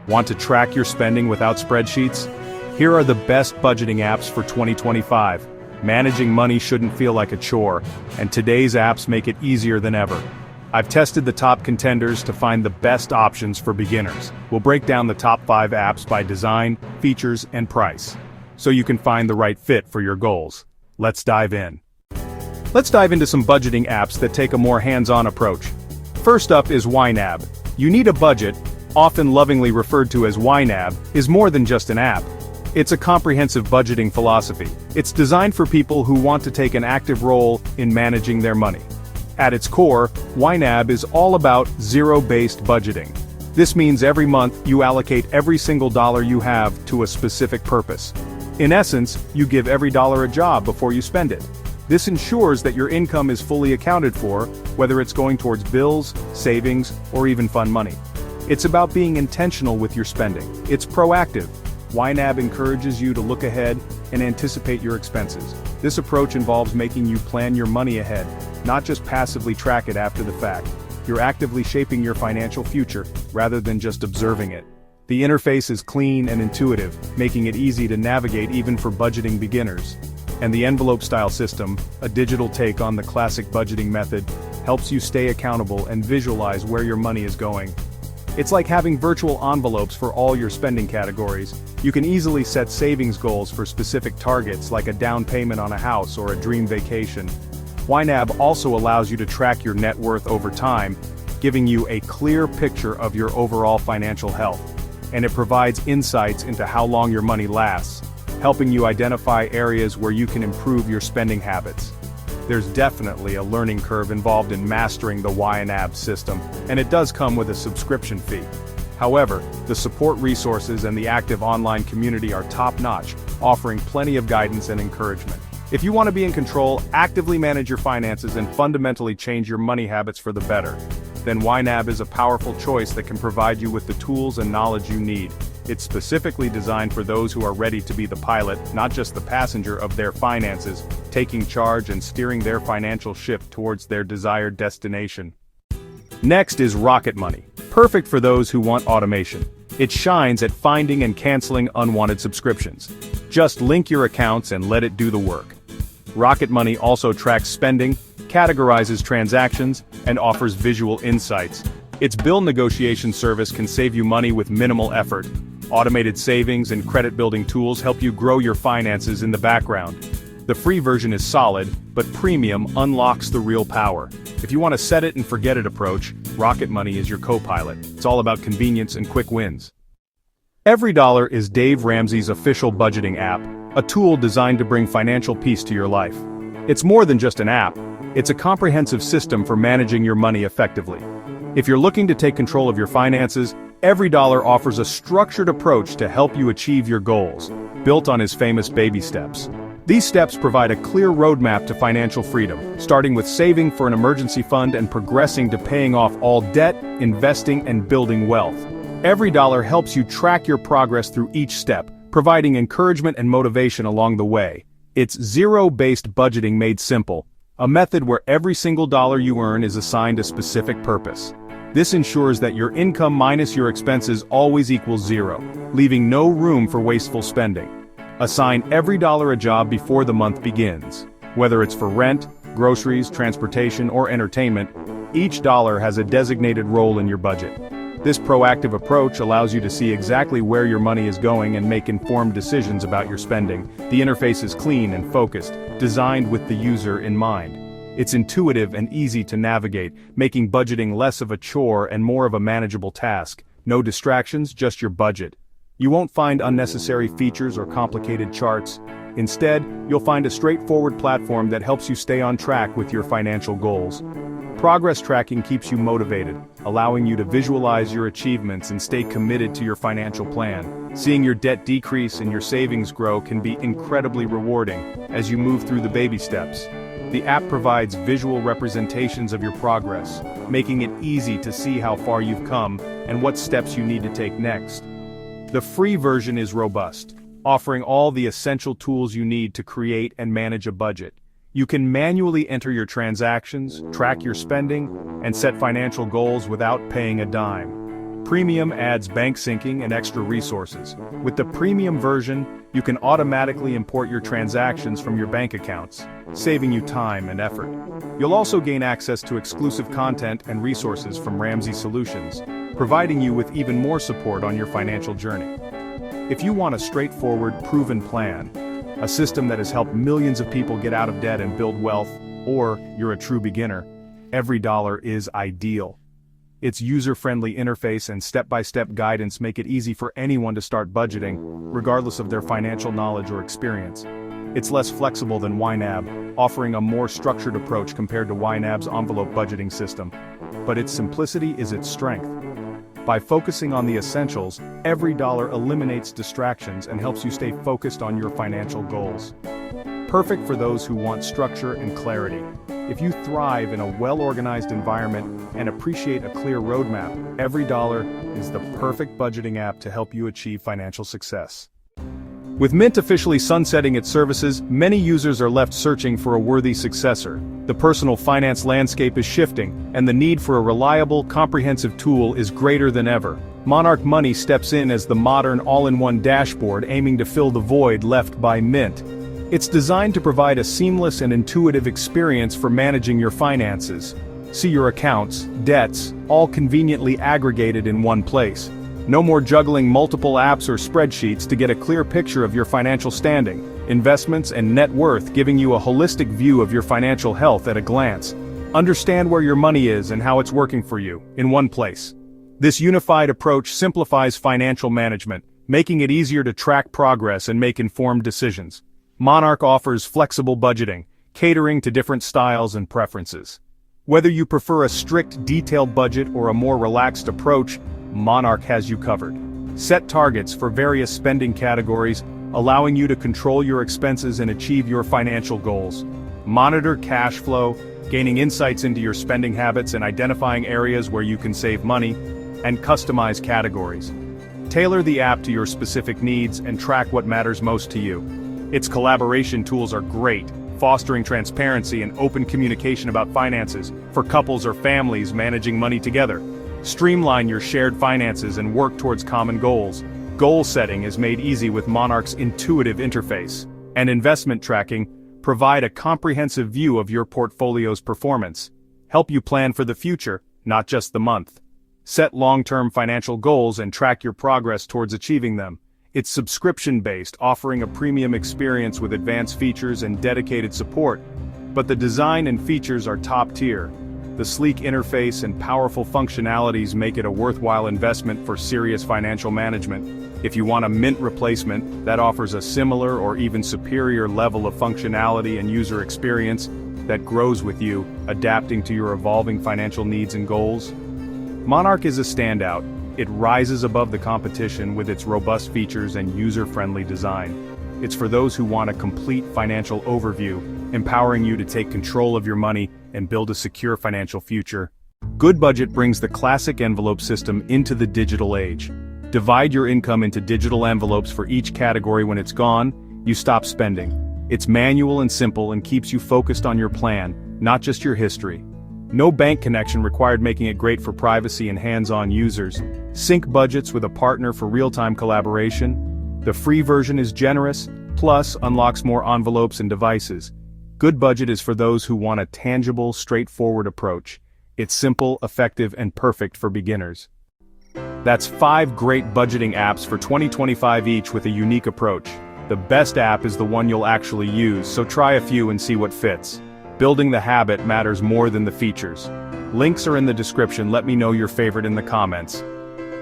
Want to track your spending without spreadsheets? Here are the best budgeting apps for 2025. Managing money shouldn't feel like a chore, and today's apps make it easier than ever. I've tested the top contenders to find the best options for beginners. We'll break down the top 5 apps by design, features, and price, so you can find the right fit for your goals. Let's dive in. Let's dive into some budgeting apps that take a more hands-on approach. First up is YNAB. You Need a Budget, often lovingly referred to as YNAB, is more than just an app. It's a comprehensive budgeting philosophy. It's designed for people who want to take an active role in managing their money. At its core, YNAB is all about zero-based budgeting. This means every month you allocate every single dollar you have to a specific purpose. In essence, you give every dollar a job before you spend it. This ensures that your income is fully accounted for, whether it's going towards bills, savings, or even fun money. It's about being intentional with your spending. It's proactive. YNAB encourages you to look ahead and anticipate your expenses. This approach involves making you plan your money ahead, not just passively track it after the fact. You're actively shaping your financial future, rather than just observing it. The interface is clean and intuitive, making it easy to navigate even for budgeting beginners. And the envelope-style system, a digital take on the classic budgeting method, helps you stay accountable and visualize where your money is going. It's like having virtual envelopes for all your spending categories. You can easily set savings goals for specific targets like a down payment on a house or a dream vacation. YNAB also allows you to track your net worth over time, giving you a clear picture of your overall financial health. And it provides insights into how long your money lasts, helping you identify areas where you can improve your spending habits. There's definitely a learning curve involved in mastering the YNAB system, and it does come with a subscription fee. However, the support resources and the active online community are top-notch, offering plenty of guidance and encouragement. If you want to be in control, actively manage your finances, and fundamentally change your money habits for the better, then YNAB is a powerful choice that can provide you with the tools and knowledge you need. It's specifically designed for those who are ready to be the pilot, not just the passenger of their finances, taking charge and steering their financial ship towards their desired destination. Next is Rocket Money, perfect for those who want automation. It shines at finding and canceling unwanted subscriptions. Just link your accounts and let it do the work. Rocket Money also tracks spending, categorizes transactions, and offers visual insights. Its bill negotiation service can save you money with minimal effort. Automated savings and credit-building tools help you grow your finances in the background. The free version is solid, but premium unlocks the real power. If you want a set-it-and-forget-it approach, Rocket Money is your co-pilot. It's all about convenience and quick wins. EveryDollar is Dave Ramsey's official budgeting app, a tool designed to bring financial peace to your life. It's more than just an app. It's a comprehensive system for managing your money effectively. If you're looking to take control of your finances, EveryDollar offers a structured approach to help you achieve your goals, built on his famous baby steps. These steps provide a clear roadmap to financial freedom, starting with saving for an emergency fund and progressing to paying off all debt, investing, and building wealth. EveryDollar helps you track your progress through each step, providing encouragement and motivation along the way. It's zero-based budgeting made simple, a method where every single dollar you earn is assigned a specific purpose. This ensures that your income minus your expenses always equals zero, leaving no room for wasteful spending. Assign every dollar a job before the month begins. Whether it's for rent, groceries, transportation, or entertainment, each dollar has a designated role in your budget. This proactive approach allows you to see exactly where your money is going and make informed decisions about your spending. The interface is clean and focused, designed with the user in mind. It's intuitive and easy to navigate, making budgeting less of a chore and more of a manageable task. No distractions, just your budget. You won't find unnecessary features or complicated charts. Instead, you'll find a straightforward platform that helps you stay on track with your financial goals. Progress tracking keeps you motivated, allowing you to visualize your achievements and stay committed to your financial plan. Seeing your debt decrease and your savings grow can be incredibly rewarding as you move through the baby steps. The app provides visual representations of your progress, making it easy to see how far you've come and what steps you need to take next. The free version is robust, offering all the essential tools you need to create and manage a budget. You can manually enter your transactions, track your spending, and set financial goals without paying a dime. Premium adds bank syncing and extra resources. With the premium version, you can automatically import your transactions from your bank accounts, saving you time and effort. You'll also gain access to exclusive content and resources from Ramsey Solutions, providing you with even more support on your financial journey. If you want a straightforward, proven plan, a system that has helped millions of people get out of debt and build wealth, or you're a true beginner, EveryDollar is ideal. Its user-friendly interface and step-by-step guidance make it easy for anyone to start budgeting, regardless of their financial knowledge or experience. It's less flexible than YNAB, offering a more structured approach compared to YNAB's envelope budgeting system. But its simplicity is its strength. By focusing on the essentials, EveryDollar eliminates distractions and helps you stay focused on your financial goals. Perfect for those who want structure and clarity. If you thrive in a well-organized environment and appreciate a clear roadmap, EveryDollar is the perfect budgeting app to help you achieve financial success. With Mint officially sunsetting its services, many users are left searching for a worthy successor. The personal finance landscape is shifting, and the need for a reliable, comprehensive tool is greater than ever. Monarch Money steps in as the modern all-in-one dashboard aiming to fill the void left by Mint. It's designed to provide a seamless and intuitive experience for managing your finances. See your accounts, debts, all conveniently aggregated in one place. No more juggling multiple apps or spreadsheets to get a clear picture of your financial standing, investments and net worth, giving you a holistic view of your financial health at a glance. Understand where your money is and how it's working for you, in one place. This unified approach simplifies financial management, making it easier to track progress and make informed decisions. Monarch offers flexible budgeting, catering to different styles and preferences. Whether you prefer a strict, detailed budget or a more relaxed approach, Monarch has you covered. Set targets for various spending categories, allowing you to control your expenses and achieve your financial goals. Monitor cash flow, gaining insights into your spending habits and identifying areas where you can save money, and customize categories. Tailor the app to your specific needs and track what matters most to you. Its collaboration tools are great, fostering transparency and open communication about finances for couples or families managing money together. Streamline your shared finances and work towards common goals. Goal setting is made easy with Monarch's intuitive interface, and investment tracking provide a comprehensive view of your portfolio's performance. Help you plan for the future, not just the month. Set long-term financial goals and track your progress towards achieving them. It's subscription-based, offering a premium experience with advanced features and dedicated support, but the design and features are top tier. The sleek interface and powerful functionalities make it a worthwhile investment for serious financial management. If you want a Mint replacement that offers a similar or even superior level of functionality and user experience that grows with you, adapting to your evolving financial needs and goals, Monarch is a standout. It rises above the competition with its robust features and user-friendly design. It's for those who want a complete financial overview, empowering you to take control of your money and build a secure financial future. Goodbudget brings the classic envelope system into the digital age. Divide your income into digital envelopes for each category. When it's gone, you stop spending. It's manual and simple and keeps you focused on your plan, not just your history. No bank connection required, making it great for privacy and hands-on users. Sync budgets with a partner for real-time collaboration. The free version is generous, plus unlocks more envelopes and devices. Goodbudget is for those who want a tangible, straightforward approach. It's simple, effective, and perfect for beginners. That's 5 great budgeting apps for 2025 each with a unique approach. The best app is the one you'll actually use, so try a few and see what fits. Building the habit matters more than the features. Links are in the description. Let me know your favorite in the comments.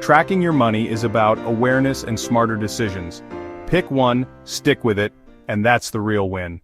Tracking your money is about awareness and smarter decisions. Pick one, stick with it, and that's the real win.